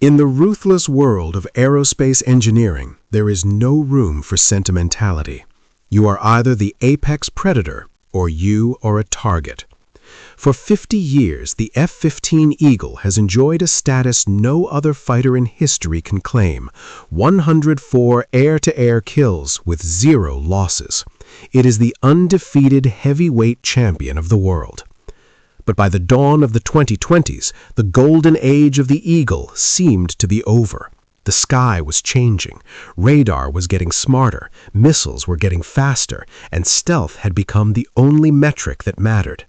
In the ruthless world of aerospace engineering, there is no room for sentimentality. You are either the apex predator or you are a target. For 50 years, the F-15 Eagle has enjoyed a status no other fighter in history can claim: 104 air-to-air kills with 0 losses. It is the undefeated heavyweight champion of the world. But by the dawn of the 2020s, the golden age of the Eagle seemed to be over. The sky was changing, radar was getting smarter, missiles were getting faster, and stealth had become the only metric that mattered.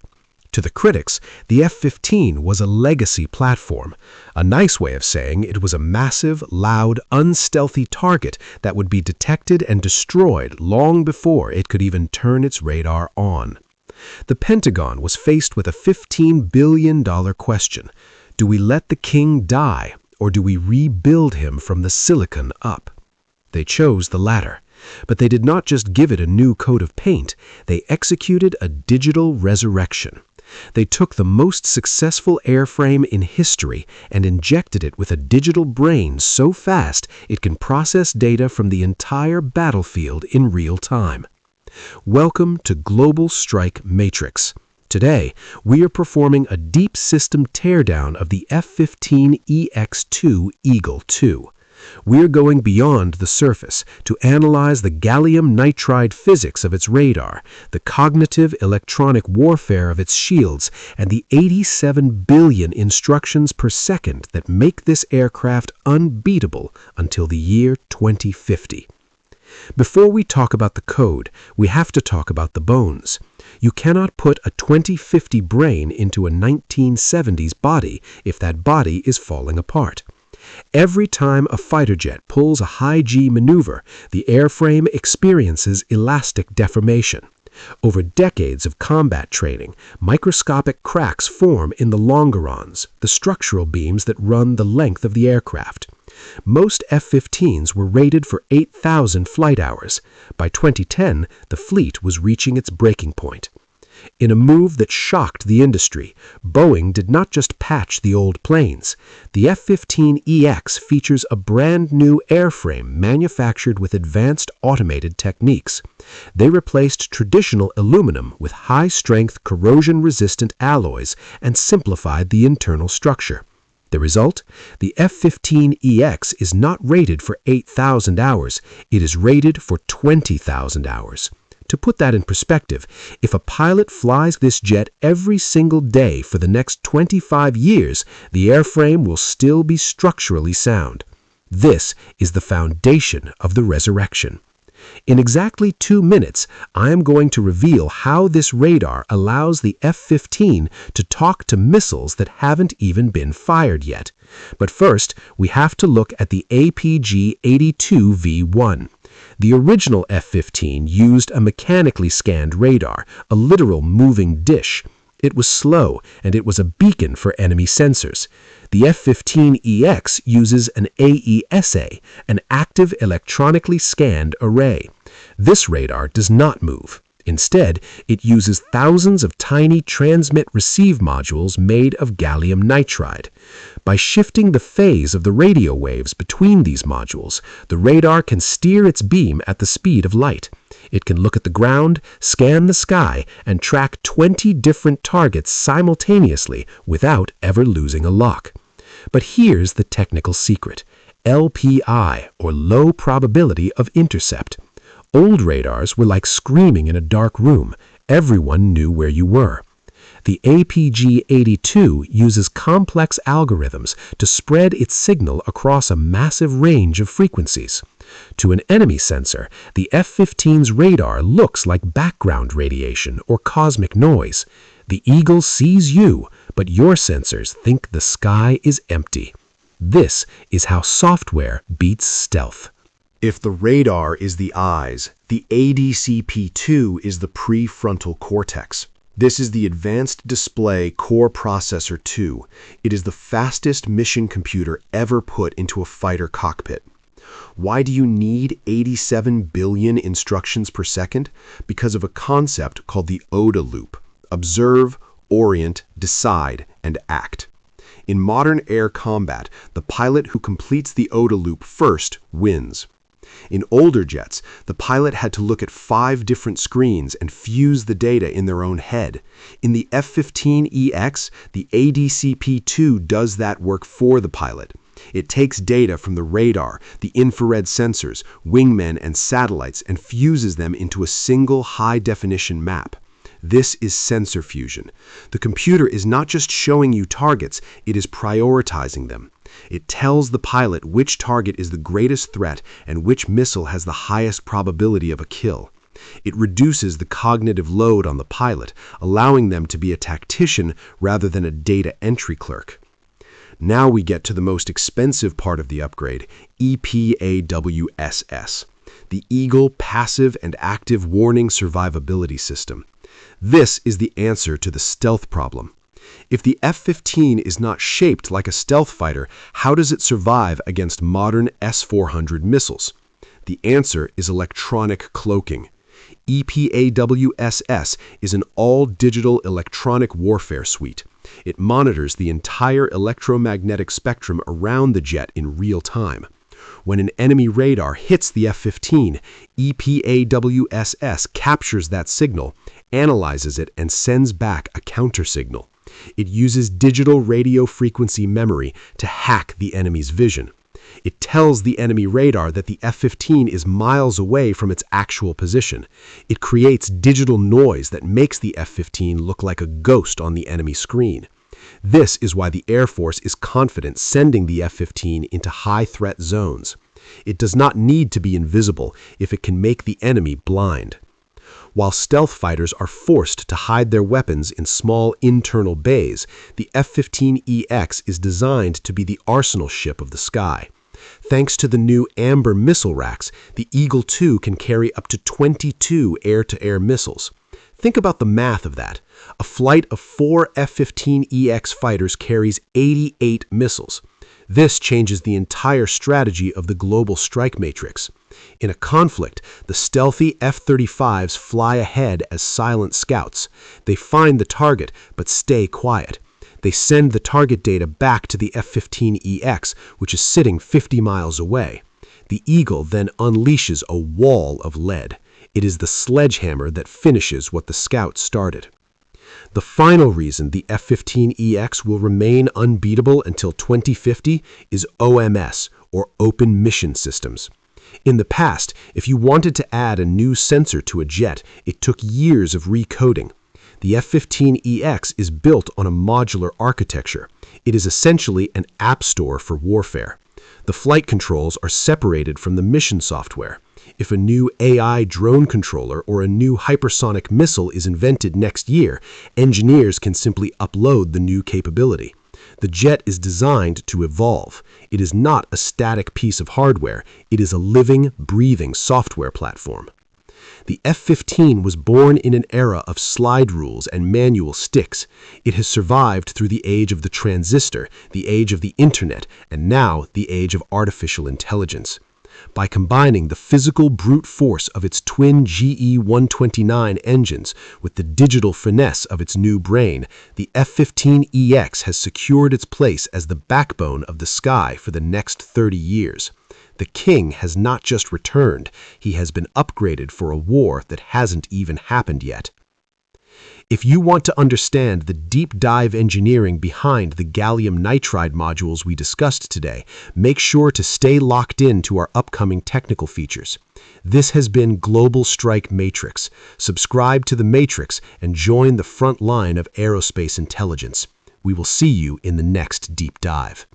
To the critics, the F-15 was a legacy platform. A nice way of saying it was a massive, loud, unstealthy target that would be detected and destroyed long before it could even turn its radar on. The Pentagon was faced with a $15 billion question. Do we let the king die, or do we rebuild him from the silicon up? They chose the latter. But they did not just give it a new coat of paint, they executed a digital resurrection. They took the most successful airframe in history and injected it with a digital brain so fast it can process data from the entire battlefield in real time. Welcome to Global Strike Matrix. Today, we are performing a deep system teardown of the F-15EX Eagle II. We're going beyond the surface to analyze the gallium nitride physics of its radar, the cognitive electronic warfare of its shields, and the 87 billion instructions per second that make this aircraft unbeatable until the year 2050. Before we talk about the code, we have to talk about the bones. You cannot put a 2050 brain into a 1970s body if that body is falling apart. Every time a fighter jet pulls a high-G maneuver, the airframe experiences elastic deformation. Over decades of combat training, microscopic cracks form in the longerons, the structural beams that run the length of the aircraft. Most F-15s were rated for 8,000 flight hours. By 2010, the fleet was reaching its breaking point. In a move that shocked the industry, Boeing did not just patch the old planes. The F-15EX features a brand new airframe manufactured with advanced automated techniques. They replaced traditional aluminum with high-strength, corrosion-resistant alloys and simplified the internal structure. The result? The F-15EX is not rated for 8,000 hours. It is rated for 20,000 hours. To put that in perspective, if a pilot flies this jet every single day for the next 25 years, the airframe will still be structurally sound. This is the foundation of the resurrection. In exactly 2 minutes, I am going to reveal how this radar allows the F-15 to talk to missiles that haven't even been fired yet. But first, we have to look at the APG-82V1. The original F-15 used a mechanically scanned radar, a literal moving dish. It was slow, and it was a beacon for enemy sensors. The F-15EX uses an AESA, an active electronically scanned array. This radar does not move. Instead, it uses thousands of tiny transmit-receive modules made of gallium nitride. By shifting the phase of the radio waves between these modules, the radar can steer its beam at the speed of light. It can look at the ground, scan the sky, and track 20 different targets simultaneously without ever losing a lock. But here's the technical secret: LPI, or low probability of intercept. Old radars were like screaming in a dark room. Everyone knew where you were. The APG-82 uses complex algorithms to spread its signal across a massive range of frequencies. To an enemy sensor, the F-15's radar looks like background radiation or cosmic noise. The Eagle sees you, but your sensors think the sky is empty. This is how software beats stealth. If the radar is the eyes, the ADCP-2 is the prefrontal cortex. This is the Advanced Display Core Processor 2. It is the fastest mission computer ever put into a fighter cockpit. Why do you need 87 billion instructions per second? Because of a concept called the ODA loop: observe, orient, decide, and act. In modern air combat, the pilot who completes the OTA loop first wins. In older jets, the pilot had to look at 5 different screens and fuse the data in their own head. In the F-15EX, the ADCP-2 does that work for the pilot. It takes data from the radar, the infrared sensors, wingmen, and satellites and fuses them into a single high-definition map. This is sensor fusion. The computer is not just showing you targets, it is prioritizing them. It tells the pilot which target is the greatest threat and which missile has the highest probability of a kill. It reduces the cognitive load on the pilot, allowing them to be a tactician rather than a data entry clerk. Now we get to the most expensive part of the upgrade, EPAWSS, the Eagle Passive and Active Warning Survivability System. This is the answer to the stealth problem. If the F-15 is not shaped like a stealth fighter, how does it survive against modern S-400 missiles? The answer is electronic cloaking. EPAWSS is an all-digital electronic warfare suite. It monitors the entire electromagnetic spectrum around the jet in real time. When an enemy radar hits the F-15, EPAWSS captures that signal, analyzes it, and sends back a counter-signal. It uses digital radio frequency memory to hack the enemy's vision. It tells the enemy radar that the F-15 is miles away from its actual position. It creates digital noise that makes the F-15 look like a ghost on the enemy screen. This is why the Air Force is confident sending the F-15 into high-threat zones. It does not need to be invisible if it can make the enemy blind. While stealth fighters are forced to hide their weapons in small internal bays, the F-15EX is designed to be the arsenal ship of the sky. Thanks to the new Amber missile racks, the Eagle II can carry up to 22 air-to-air missiles. Think about the math of that. A flight of 4 F-15EX fighters carries 88 missiles. This changes the entire strategy of the global strike matrix. In a conflict, the stealthy F-35s fly ahead as silent scouts. They find the target, but stay quiet. They send the target data back to the F-15EX, which is sitting 50 miles away. The Eagle then unleashes a wall of lead. It is the sledgehammer that finishes what the scouts started. The final reason the F-15EX will remain unbeatable until 2050 is OMS, or Open Mission Systems. In the past, if you wanted to add a new sensor to a jet, it took years of recoding. The F-15EX is built on a modular architecture. It is essentially an app store for warfare. The flight controls are separated from the mission software. If a new AI drone controller or a new hypersonic missile is invented next year, engineers can simply upload the new capability. The jet is designed to evolve. It is not a static piece of hardware. It is a living, breathing software platform. The F-15 was born in an era of slide rules and manual sticks. It has survived through the age of the transistor, the age of the internet, and now the age of artificial intelligence. By combining the physical brute force of its twin GE-129 engines with the digital finesse of its new brain, the F-15EX has secured its place as the backbone of the sky for the next 30 years. The king has not just returned, he has been upgraded for a war that hasn't even happened yet. If you want to understand the deep dive engineering behind the gallium nitride modules we discussed today, make sure to stay locked in to our upcoming technical features. This has been Global Strike Matrix. Subscribe to the Matrix and join the front line of aerospace intelligence. We will see you in the next deep dive.